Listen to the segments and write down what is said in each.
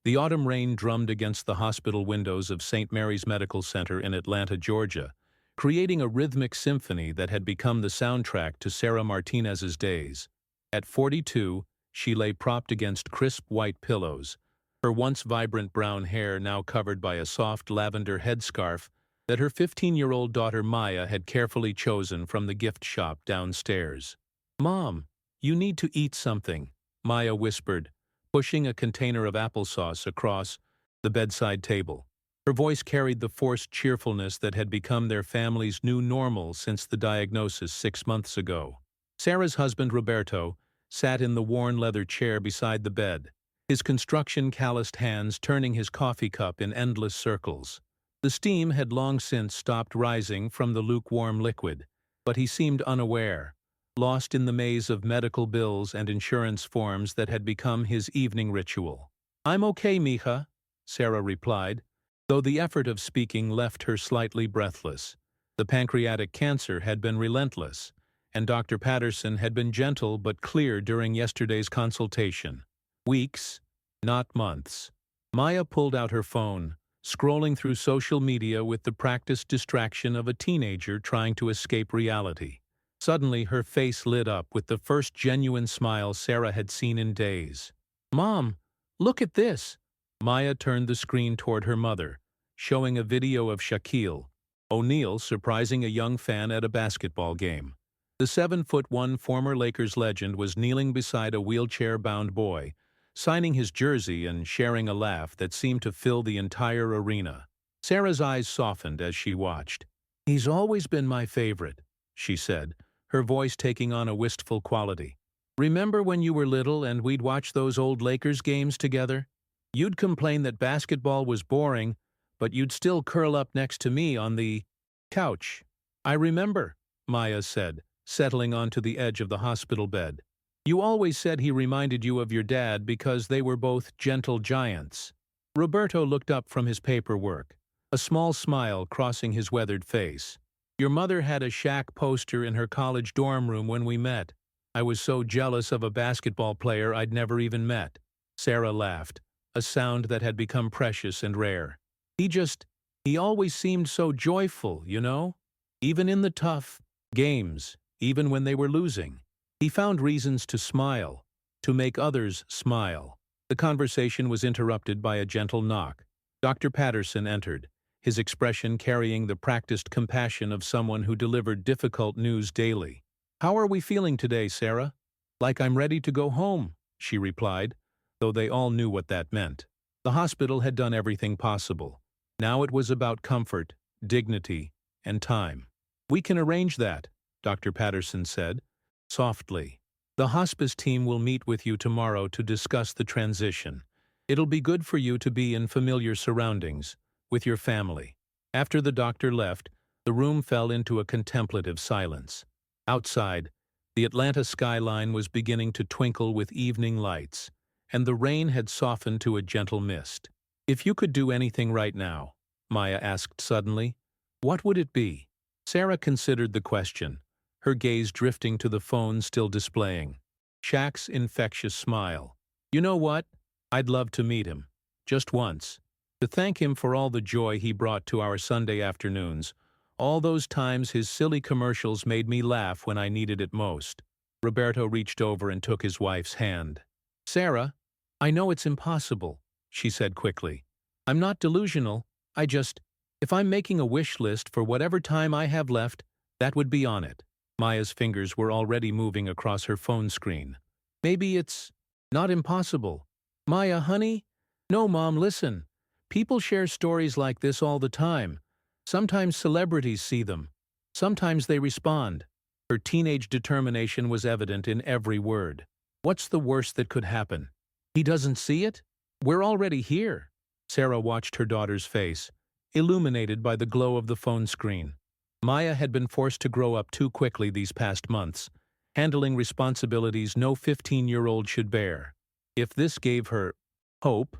The autumn rain drummed against the hospital windows of St. Mary's Medical Center in Atlanta, Georgia, creating a rhythmic symphony that had become the soundtrack to Sarah Martinez's days. At 42, she lay propped against crisp white pillows, her once vibrant brown hair now covered by a soft lavender headscarf that her 15-year-old daughter Maya had carefully chosen from the gift shop downstairs. "Mom, you need to eat something," Maya whispered, pushing a container of applesauce across the bedside table. Her voice carried the forced cheerfulness that had become their family's new normal since the diagnosis 6 months ago. Sarah's husband, Roberto, sat in the worn leather chair beside the bed, his construction-calloused hands turning his coffee cup in endless circles. The steam had long since stopped rising from the lukewarm liquid, but he seemed unaware, lost in the maze of medical bills and insurance forms that had become his evening ritual. "I'm okay, mija," Sarah replied, though the effort of speaking left her slightly breathless. The pancreatic cancer had been relentless, and Dr. Patterson had been gentle but clear during yesterday's consultation. Weeks, not months. Maya pulled out her phone, scrolling through social media with the practiced distraction of a teenager trying to escape reality. Suddenly, her face lit up with the first genuine smile Sarah had seen in days. "Mom, look at this!" Maya turned the screen toward her mother, showing a video of Shaquille O'Neal surprising a young fan at a basketball game. The 7'1" former Lakers legend was kneeling beside a wheelchair-bound boy, signing his jersey and sharing a laugh that seemed to fill the entire arena. Sarah's eyes softened as she watched. "He's always been my favorite," she said, her voice taking on a wistful quality. "Remember when you were little and we'd watch those old Lakers games together? You'd complain that basketball was boring, but you'd still curl up next to me on the couch." "I remember," Maya said, settling onto the edge of the hospital bed. "You always said he reminded you of your dad because they were both gentle giants." Roberto looked up from his paperwork, a small smile crossing his weathered face. "Your mother had a Shaq poster in her college dorm room when we met. I was so jealous of a basketball player I'd never even met." Sarah laughed, a sound that had become precious and rare. He always seemed so joyful, you know? Even in the tough games, even when they were losing. He found reasons to smile, to make others smile." The conversation was interrupted by a gentle knock. Dr. Patterson entered, his expression carrying the practiced compassion of someone who delivered difficult news daily. "How are we feeling today, Sarah?" "Like I'm ready to go home," she replied, though they all knew what that meant. The hospital had done everything possible. Now it was about comfort, dignity, and time. "We can arrange that," Dr. Patterson said, softly. "The hospice team will meet with you tomorrow to discuss the transition. It'll be good for you to be in familiar surroundings, with your family." After the doctor left, the room fell into a contemplative silence. Outside, the Atlanta skyline was beginning to twinkle with evening lights, and the rain had softened to a gentle mist. "If you could do anything right now," Maya asked suddenly, "what would it be?" Sarah considered the question, her gaze drifting to the phone still displaying. Shaq's infectious smile. "You know what? I'd love to meet him. Just once. To thank him for all the joy he brought to our Sunday afternoons, all those times his silly commercials made me laugh when I needed it most." Roberto reached over and took his wife's hand. "Sarah, I know it's impossible," she said quickly. "I'm not delusional. If I'm making a wish list for whatever time I have left, that would be on it." Maya's fingers were already moving across her phone screen. "Maybe it's not impossible." "Maya, honey? No, Mom, listen. People share stories like this all the time. Sometimes celebrities see them. Sometimes they respond." Her teenage determination was evident in every word. "What's the worst that could happen? He doesn't see it? We're already here." Sarah watched her daughter's face, illuminated by the glow of the phone screen. Maya had been forced to grow up too quickly these past months, handling responsibilities no 15-year-old should bear. If this gave her hope,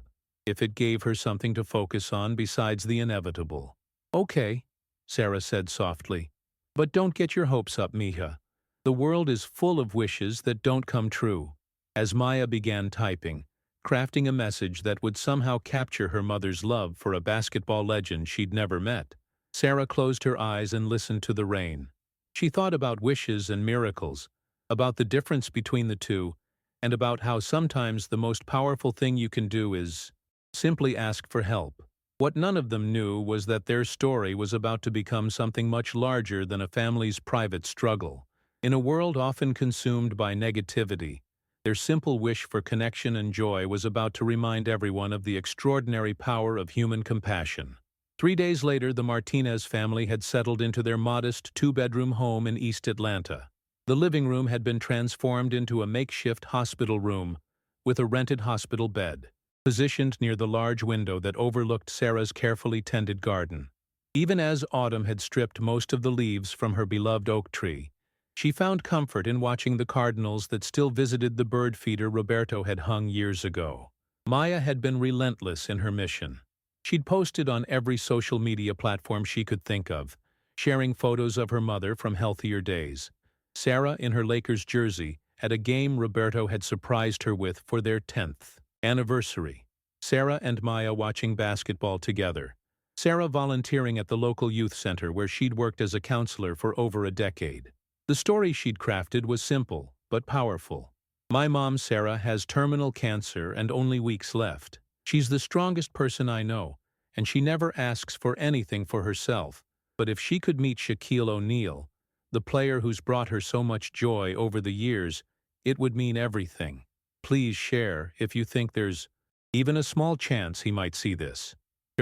if it gave her something to focus on besides the inevitable. "Okay," Sarah said softly. "But don't get your hopes up, mija. The world is full of wishes that don't come true." As Maya began typing, crafting a message that would somehow capture her mother's love for a basketball legend she'd never met. Sarah closed her eyes and listened to the rain. She thought about wishes and miracles, about the difference between the two, and about how sometimes the most powerful thing you can do is simply ask for help. What none of them knew was that their story was about to become something much larger than a family's private struggle. In a world often consumed by negativity, their simple wish for connection and joy was about to remind everyone of the extraordinary power of human compassion. 3 days later, the Martinez family had settled into their modest two-bedroom home in East Atlanta. The living room had been transformed into a makeshift hospital room with a rented hospital bed, positioned near the large window that overlooked Sarah's carefully tended garden. Even as autumn had stripped most of the leaves from her beloved oak tree, she found comfort in watching the cardinals that still visited the bird feeder Roberto had hung years ago. Maya had been relentless in her mission. She'd posted on every social media platform she could think of, sharing photos of her mother from healthier days. Sarah, in her Lakers jersey, at a game Roberto had surprised her with for their 10th anniversary. Sarah and Maya watching basketball together. Sarah volunteering at the local youth center where she'd worked as a counselor for over a decade. The story she'd crafted was simple, but powerful. My mom, Sarah, has terminal cancer and only weeks left. She's the strongest person I know, and she never asks for anything for herself. But if she could meet Shaquille O'Neal, the player who's brought her so much joy over the years, it would mean everything. Please share if you think there's even a small chance he might see this.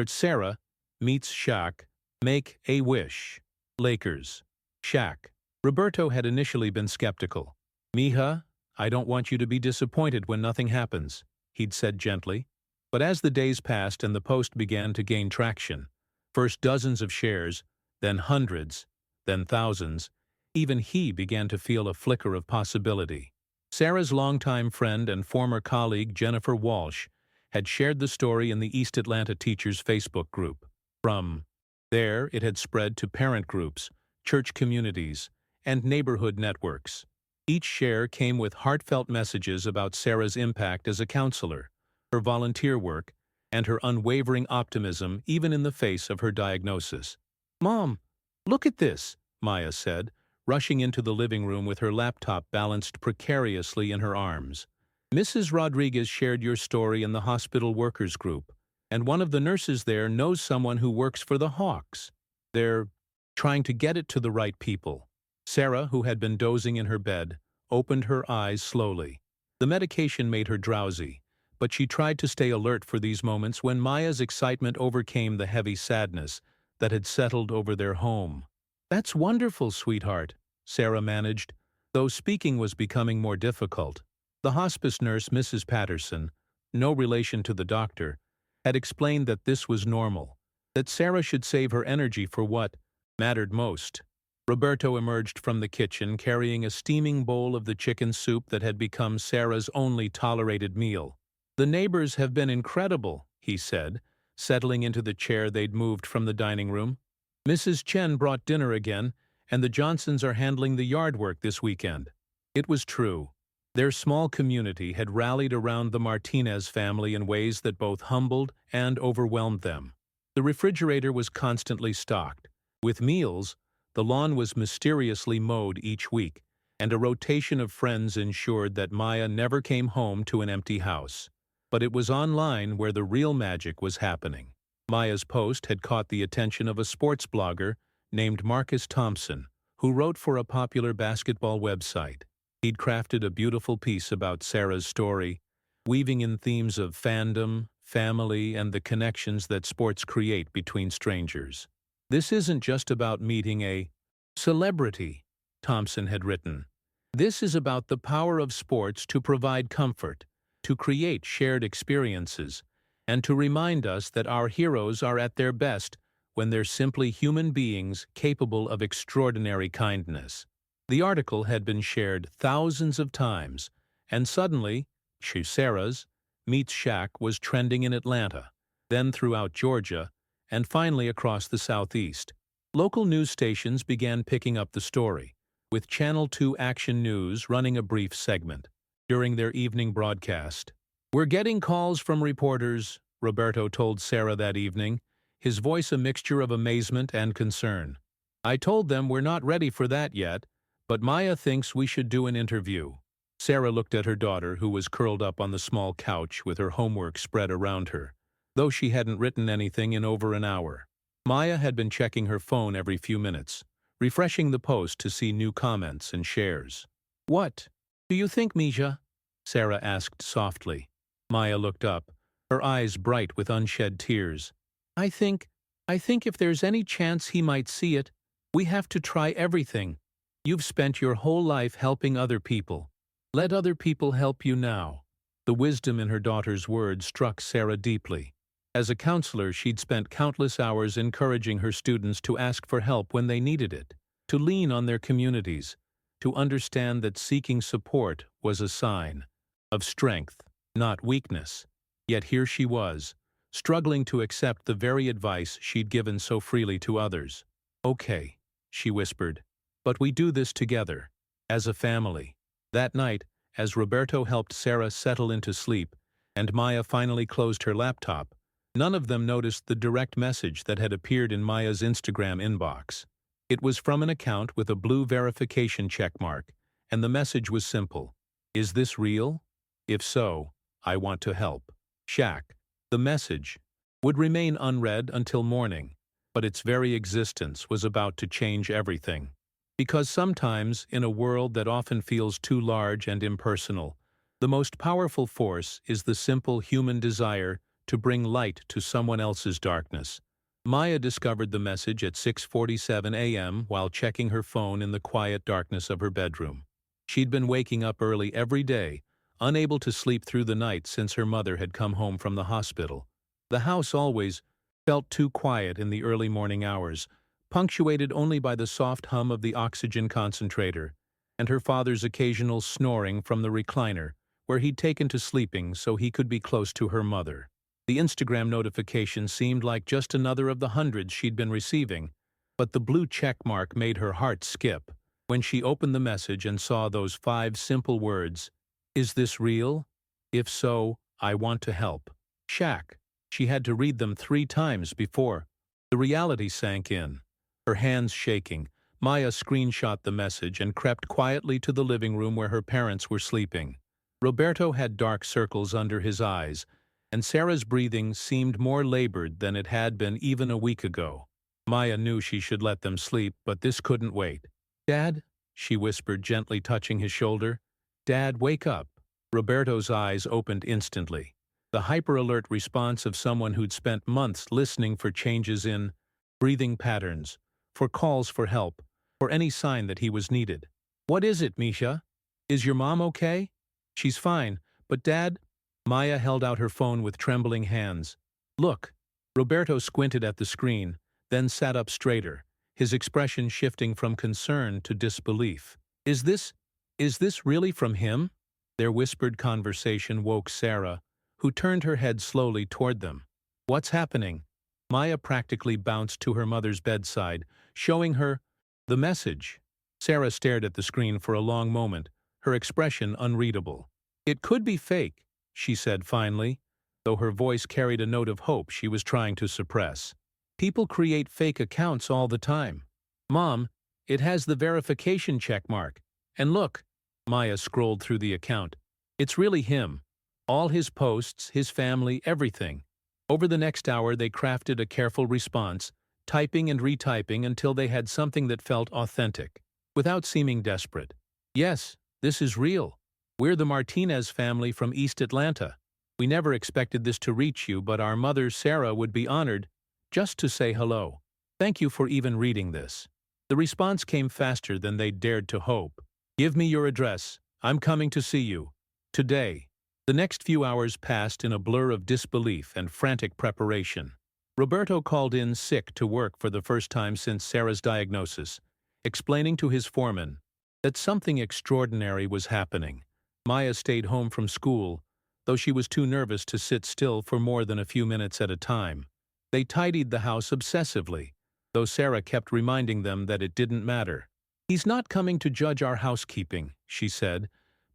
Sarah meets Shaq. Make a wish. Lakers. Shaq. Roberto had initially been skeptical. "Mija, I don't want you to be disappointed when nothing happens," he'd said gently. But as the days passed and the post began to gain traction, first dozens of shares, then hundreds, then thousands, even he began to feel a flicker of possibility. Sarah's longtime friend and former colleague Jennifer Walsh had shared the story in the East Atlanta Teachers Facebook group. From there, it had spread to parent groups, church communities, and neighborhood networks. Each share came with heartfelt messages about Sarah's impact as a counselor, her volunteer work, and her unwavering optimism even in the face of her diagnosis. "Mom, look at this," Maya said, rushing into the living room with her laptop balanced precariously in her arms. "Mrs. Rodriguez shared your story in the hospital workers group, and one of the nurses there knows someone who works for the Hawks. They're trying to get it to the right people." Sarah, who had been dozing in her bed, opened her eyes slowly. The medication made her drowsy, but she tried to stay alert for these moments when Maya's excitement overcame the heavy sadness that had settled over their home. "That's wonderful, sweetheart," Sarah managed, though speaking was becoming more difficult. The hospice nurse, Mrs. Patterson, no relation to the doctor, had explained that this was normal, that Sarah should save her energy for what mattered most. Roberto emerged from the kitchen carrying a steaming bowl of the chicken soup that had become Sarah's only tolerated meal. "The neighbors have been incredible," he said, settling into the chair they'd moved from the dining room. "Mrs. Chen brought dinner again, and the Johnsons are handling the yard work this weekend." It was true. Their small community had rallied around the Martinez family in ways that both humbled and overwhelmed them. The refrigerator was constantly stocked. With meals, the lawn was mysteriously mowed each week, and a rotation of friends ensured that Maya never came home to an empty house. But it was online where the real magic was happening. Maya's post had caught the attention of a sports blogger named Marcus Thompson, who wrote for a popular basketball website. He'd crafted a beautiful piece about Sarah's story, weaving in themes of fandom, family, and the connections that sports create between strangers. "This isn't just about meeting a celebrity," Thompson had written. "This is about the power of sports to provide comfort, to create shared experiences, and to remind us that our heroes are at their best when they're simply human beings capable of extraordinary kindness." The article had been shared thousands of times, and suddenly, Sarah's Meets Shaq was trending in Atlanta, then throughout Georgia, and finally across the Southeast. Local news stations began picking up the story, with Channel 2 Action News running a brief segment. During their evening broadcast, "We're getting calls from reporters," Roberto told Sarah that evening, his voice a mixture of amazement and concern. "I told them we're not ready for that yet, but Maya thinks we should do an interview." Sarah looked at her daughter, who was curled up on the small couch with her homework spread around her, though she hadn't written anything in over an hour. Maya had been checking her phone every few minutes, refreshing the post to see new comments and shares. "What do you think, Misha?" Sarah asked softly. Maya looked up, her eyes bright with unshed tears. I think if there's any chance he might see it, we have to try everything. You've spent your whole life helping other people. Let other people help you now." The wisdom in her daughter's words struck Sarah deeply. As a counselor, she'd spent countless hours encouraging her students to ask for help when they needed it, to lean on their communities, to understand that seeking support was a sign of strength, not weakness. Yet here she was, struggling to accept the very advice she'd given so freely to others. "Okay," she whispered, "but we do this together, as a family." That night, as Roberto helped Sarah settle into sleep, and Maya finally closed her laptop, none of them noticed the direct message that had appeared in Maya's Instagram inbox. It was from an account with a blue verification checkmark, and the message was simple. "Is this real? If so, I want to help. Shaq." The message would remain unread until morning, but its very existence was about to change everything. Because sometimes, in a world that often feels too large and impersonal, the most powerful force is the simple human desire to bring light to someone else's darkness. Maya discovered the message at 6:47 a.m. while checking her phone in the quiet darkness of her bedroom. She'd been waking up early every day, unable to sleep through the night since her mother had come home from the hospital. The house always felt too quiet in the early morning hours, punctuated only by the soft hum of the oxygen concentrator, and her father's occasional snoring from the recliner, where he'd taken to sleeping so he could be close to her mother. The Instagram notification seemed like just another of the hundreds she'd been receiving, but the blue check mark made her heart skip when she opened the message and saw those 5 simple words, "Is this real? If so, I want to help. Shaq." She had to read them 3 times before the reality sank in. Her hands shaking, Maya screenshot the message and crept quietly to the living room where her parents were sleeping. Roberto had dark circles under his eyes, and Sarah's breathing seemed more labored than it had been even a week ago. Maya knew she should let them sleep, but this couldn't wait. "Dad," she whispered, gently touching his shoulder. "Dad, wake up." Roberto's eyes opened instantly, the hyper-alert response of someone who'd spent months listening for changes in breathing patterns, for calls for help, for any sign that he was needed. "What is it, Misha? Is your mom okay?" "She's fine, but Dad—" Maya held out her phone with trembling hands. "Look." Roberto squinted at the screen, then sat up straighter, his expression shifting from concern to disbelief. Is this really from him?" Their whispered conversation woke Sarah, who turned her head slowly toward them. "What's happening?" Maya practically bounced to her mother's bedside, showing her the message. Sarah stared at the screen for a long moment, her expression unreadable. "It could be fake," she said finally, though her voice carried a note of hope she was trying to suppress. "People create fake accounts all the time. Mom, it has the verification checkmark. And look," Maya scrolled through the account. "It's really him. All his posts, his family, everything." Over the next hour they crafted a careful response, typing and retyping until they had something that felt authentic, without seeming desperate. "Yes, this is real. We're the Martinez family from East Atlanta. We never expected this to reach you, but our mother Sarah would be honored just to say hello. Thank you for even reading this." The response came faster than they'd dared to hope. "Give me your address. I'm coming to see you. Today." The next few hours passed in a blur of disbelief and frantic preparation. Roberto called in sick to work for the first time since Sarah's diagnosis, explaining to his foreman that something extraordinary was happening. Maya stayed home from school, though she was too nervous to sit still for more than a few minutes at a time. They tidied the house obsessively, though Sarah kept reminding them that it didn't matter. "He's not coming to judge our housekeeping," she said,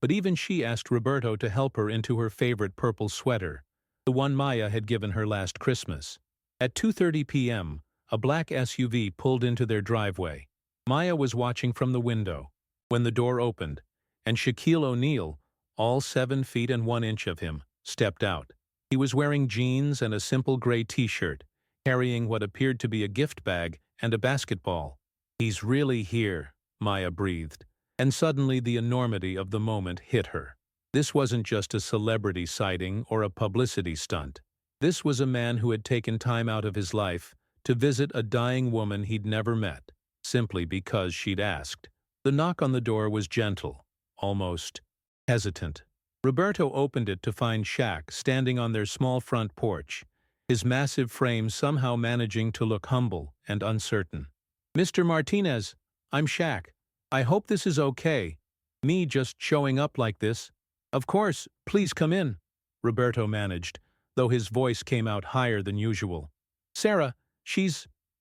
but even she asked Roberto to help her into her favorite purple sweater, the one Maya had given her last Christmas. At 2:30 p.m., a black SUV pulled into their driveway. Maya was watching from the window when the door opened, and Shaquille O'Neal, all 7 feet and 1 inch of him, stepped out. He was wearing jeans and a simple gray t-shirt, carrying what appeared to be a gift bag and a basketball. "He's really here," Maya breathed, and suddenly the enormity of the moment hit her. This wasn't just a celebrity sighting or a publicity stunt. This was a man who had taken time out of his life to visit a dying woman he'd never met, simply because she'd asked. The knock on the door was gentle, almost hesitant. Roberto opened it to find Shaq standing on their small front porch, his massive frame somehow managing to look humble and uncertain. "Mr. Martinez, I'm Shaq. I hope this is okay. Me just showing up like this." "Of course, please come in," Roberto managed, though his voice came out higher than usual. "Sarah,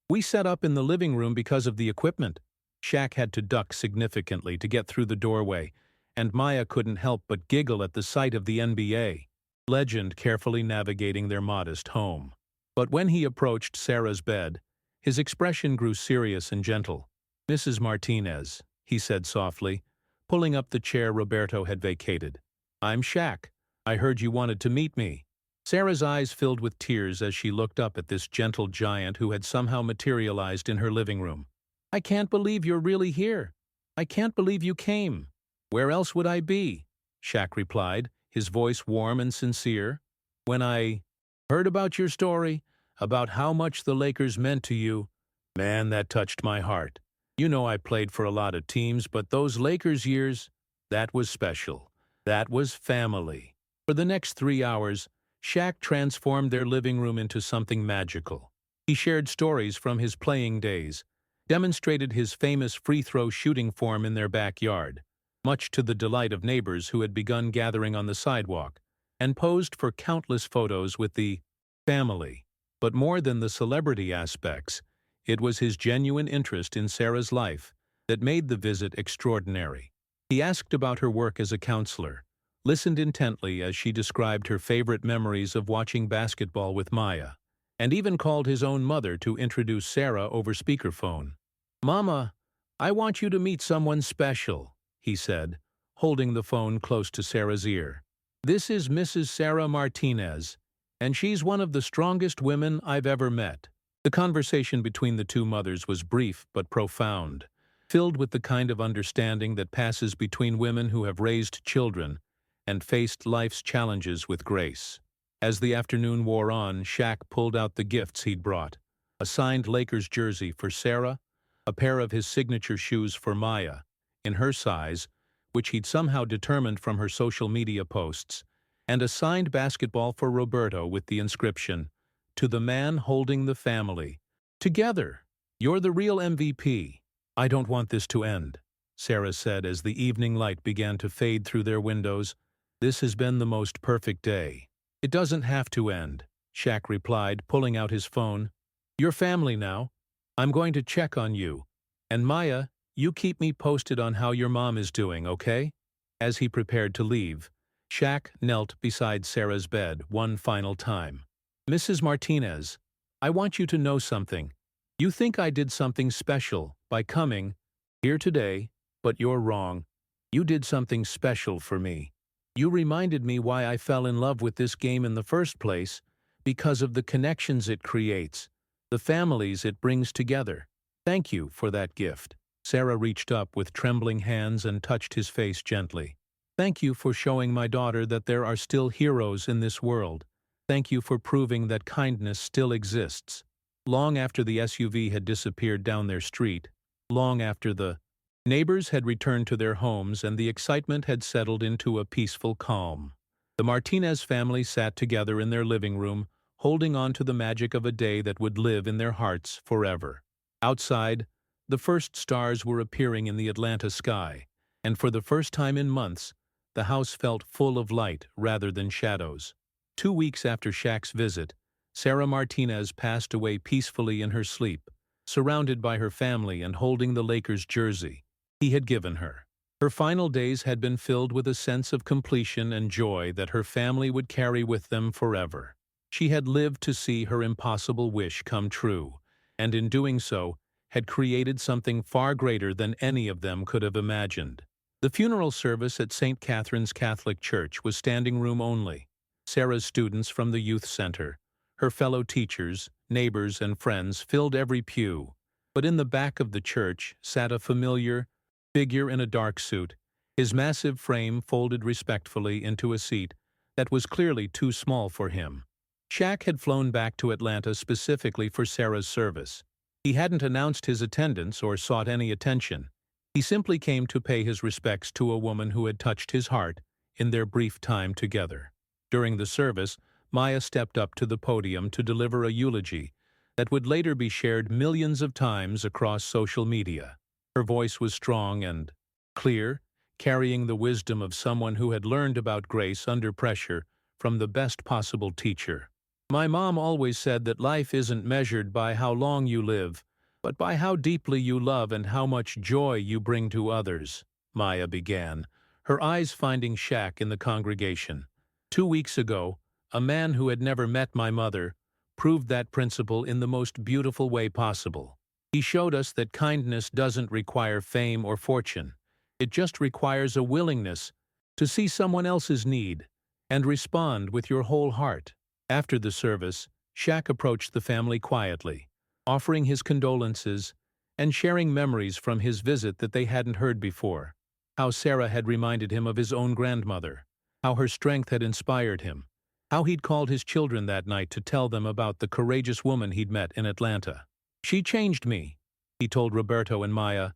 we set up in the living room because of the equipment." Shaq had to duck significantly to get through the doorway, and Maya couldn't help but giggle at the sight of the NBA legend carefully navigating their modest home. But when he approached Sarah's bed, his expression grew serious and gentle. "Mrs. Martinez," he said softly, pulling up the chair Roberto had vacated. "I'm Shaq. I heard you wanted to meet me." Sarah's eyes filled with tears as she looked up at this gentle giant who had somehow materialized in her living room. "I can't believe you're really here. I can't believe you came." "Where else would I be?" Shaq replied, his voice warm and sincere. "When I heard about your story, about how much the Lakers meant to you, man, that touched my heart. You know I played for a lot of teams, but those Lakers years, that was special. That was family." For the next 3 hours, Shaq transformed their living room into something magical. He shared stories from his playing days, demonstrated his famous free-throw shooting form in their backyard, much to the delight of neighbors who had begun gathering on the sidewalk, and posed for countless photos with the family. But more than the celebrity aspects, it was his genuine interest in Sarah's life that made the visit extraordinary. He asked about her work as a counselor, listened intently as she described her favorite memories of watching basketball with Maya, and even called his own mother to introduce Sarah over speakerphone. "Mama, I want you to meet someone special," he said, holding the phone close to Sarah's ear. "This is Mrs. Sarah Martinez, and she's one of the strongest women I've ever met." The conversation between the two mothers was brief but profound, filled with the kind of understanding that passes between women who have raised children and faced life's challenges with grace. As the afternoon wore on, Shaq pulled out the gifts he'd brought: a signed Lakers jersey for Sarah, a pair of his signature shoes for Maya, in her size, which he'd somehow determined from her social media posts, and a signed basketball for Roberto with the inscription, "To the man holding the family. Together, you're the real MVP. I don't want this to end," Sarah said as the evening light began to fade through their windows. "This has been the most perfect day." "It doesn't have to end," Shaq replied, pulling out his phone. "You're family now. I'm going to check on you. And Maya, you keep me posted on how your mom is doing, okay?" As he prepared to leave, Shaq knelt beside Sarah's bed one final time. "Mrs. Martinez, I want you to know something. You think I did something special by coming here today, but you're wrong. You did something special for me. You reminded me why I fell in love with this game in the first place, because of the connections it creates, the families it brings together. Thank you for that gift." Sarah reached up with trembling hands and touched his face gently. "Thank you for showing my daughter that there are still heroes in this world. Thank you for proving that kindness still exists." Long after the SUV had disappeared down their street, long after the neighbors had returned to their homes and the excitement had settled into a peaceful calm, the Martinez family sat together in their living room, holding on to the magic of a day that would live in their hearts forever. Outside, the first stars were appearing in the Atlanta sky, and for the first time in months, the house felt full of light rather than shadows. 2 weeks after Shaq's visit, Sarah Martinez passed away peacefully in her sleep, surrounded by her family and holding the Lakers jersey he had given her. Her final days had been filled with a sense of completion and joy that her family would carry with them forever. She had lived to see her impossible wish come true, and in doing so, had created something far greater than any of them could have imagined. The funeral service at St. Catherine's Catholic Church was standing room only. Sarah's students from the youth center, her fellow teachers, neighbors, and friends filled every pew, but in the back of the church sat a familiar figure in a dark suit, his massive frame folded respectfully into a seat that was clearly too small for him. Shaq had flown back to Atlanta specifically for Sarah's service. He hadn't announced his attendance or sought any attention. He simply came to pay his respects to a woman who had touched his heart in their brief time together. During the service, Maya stepped up to the podium to deliver a eulogy that would later be shared millions of times across social media. Her voice was strong and clear, carrying the wisdom of someone who had learned about grace under pressure from the best possible teacher. "My mom always said that life isn't measured by how long you live, but by how deeply you love and how much joy you bring to others," Maya began, her eyes finding Shaq in the congregation. "2 weeks ago, a man who had never met my mother proved that principle in the most beautiful way possible. He showed us that kindness doesn't require fame or fortune. It just requires a willingness to see someone else's need and respond with your whole heart." After the service, Shaq approached the family quietly, offering his condolences and sharing memories from his visit that they hadn't heard before. How Sarah had reminded him of his own grandmother, how her strength had inspired him, how he'd called his children that night to tell them about the courageous woman he'd met in Atlanta. "She changed me," he told Roberto and Maya.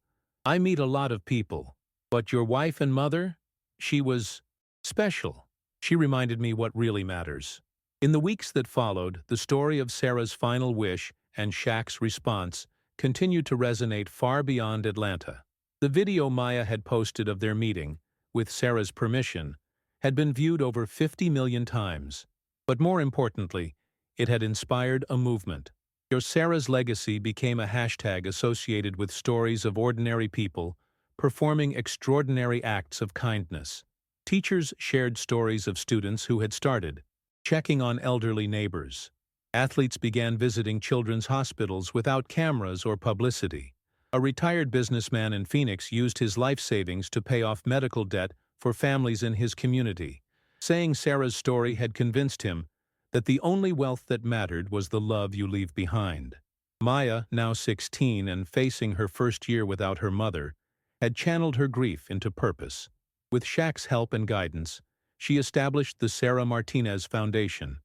"I meet a lot of people, but your wife and mother, she was special. She reminded me what really matters." In the weeks that followed, the story of Sarah's final wish and Shaq's response continued to resonate far beyond Atlanta. The video Maya had posted of their meeting, with Sarah's permission, had been viewed over 50 million times. But more importantly, it had inspired a movement. Sarah's legacy became a hashtag associated with stories of ordinary people performing extraordinary acts of kindness. Teachers shared stories of students who had started checking on elderly neighbors. Athletes began visiting children's hospitals without cameras or publicity. A retired businessman in Phoenix used his life savings to pay off medical debt for families in his community, saying Sarah's story had convinced him that the only wealth that mattered was the love you leave behind. Maya, now 16 and facing her first year without her mother, had channeled her grief into purpose. With Shaq's help and guidance, she established the Sarah Martinez Foundation,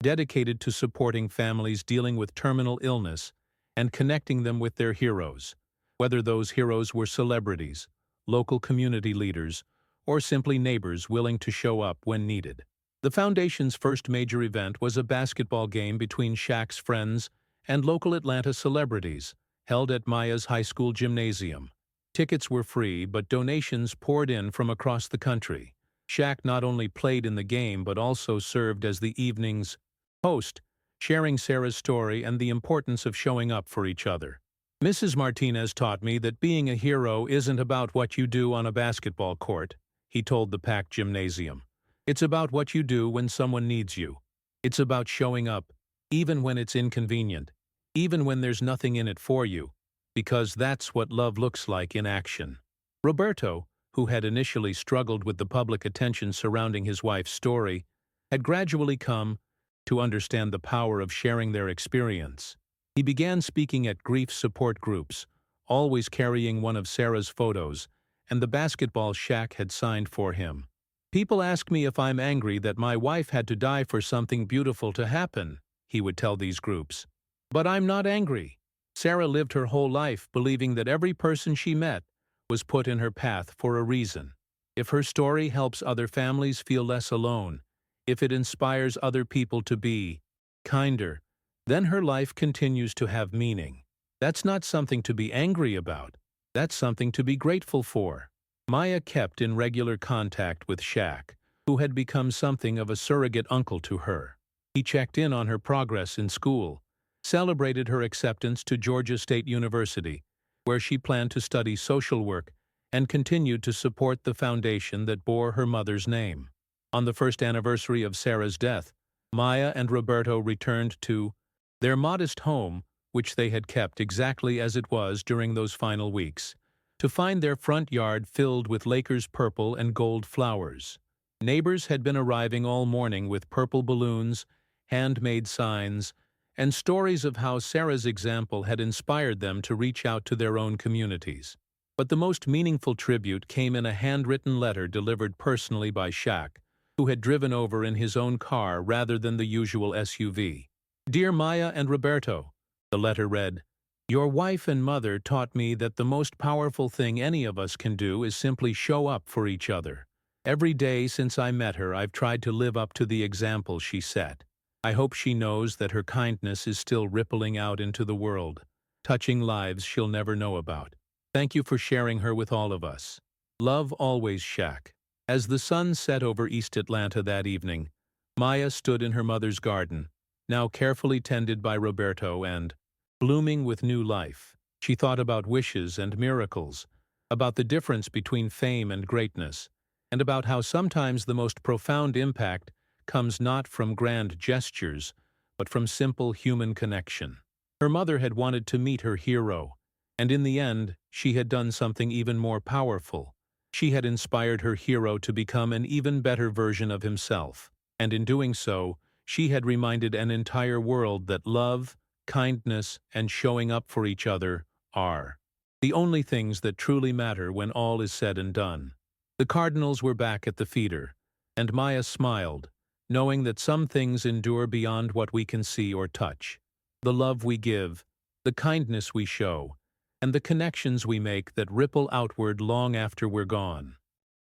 dedicated to supporting families dealing with terminal illness and connecting them with their heroes, whether those heroes were celebrities, local community leaders, or simply neighbors willing to show up when needed. The foundation's first major event was a basketball game between Shaq's friends and local Atlanta celebrities, held at Maya's high school gymnasium. Tickets were free, but donations poured in from across the country. Shaq not only played in the game but also served as the evening's host, sharing Sarah's story and the importance of showing up for each other. "Mrs. Martinez taught me that being a hero isn't about what you do on a basketball court," he told the packed gymnasium. "It's about what you do when someone needs you. It's about showing up, even when it's inconvenient, even when there's nothing in it for you, because that's what love looks like in action." Roberto, who had initially struggled with the public attention surrounding his wife's story, had gradually come to understand the power of sharing their experience. He began speaking at grief support groups, always carrying one of Sarah's photos and the basketball Shaq had signed for him. "People ask me if I'm angry that my wife had to die for something beautiful to happen," he would tell these groups. "But I'm not angry. Sarah lived her whole life believing that every person she met was put in her path for a reason. If her story helps other families feel less alone, if it inspires other people to be kinder, then her life continues to have meaning. That's not something to be angry about. That's something to be grateful for." Maya kept in regular contact with Shaq, who had become something of a surrogate uncle to her. He checked in on her progress in school, celebrated her acceptance to Georgia State University, where she planned to study social work, and continued to support the foundation that bore her mother's name. On the first anniversary of Sarah's death, Maya and Roberto returned to their modest home, which they had kept exactly as it was during those final weeks, to find their front yard filled with Lakers purple and gold flowers. Neighbors had been arriving all morning with purple balloons, handmade signs, and stories of how Sarah's example had inspired them to reach out to their own communities. But the most meaningful tribute came in a handwritten letter delivered personally by Shaq, who had driven over in his own car rather than the usual SUV. "Dear Maya and Roberto," the letter read, "your wife and mother taught me that the most powerful thing any of us can do is simply show up for each other. Every day since I met her, I've tried to live up to the example she set. I hope she knows that her kindness is still rippling out into the world, touching lives she'll never know about. Thank you for sharing her with all of us. Love always, Shaq." As the sun set over East Atlanta that evening, Maya stood in her mother's garden, now carefully tended by Roberto and blooming with new life. She thought about wishes and miracles, about the difference between fame and greatness, and about how sometimes the most profound impact comes not from grand gestures, but from simple human connection. Her mother had wanted to meet her hero, and in the end, she had done something even more powerful. She had inspired her hero to become an even better version of himself, and in doing so, she had reminded an entire world that love, kindness, and showing up for each other are the only things that truly matter when all is said and done. The Cardinals were back at the feeder, and Maya smiled, knowing that some things endure beyond what we can see or touch. The love we give, the kindness we show, and the connections we make that ripple outward long after we're gone.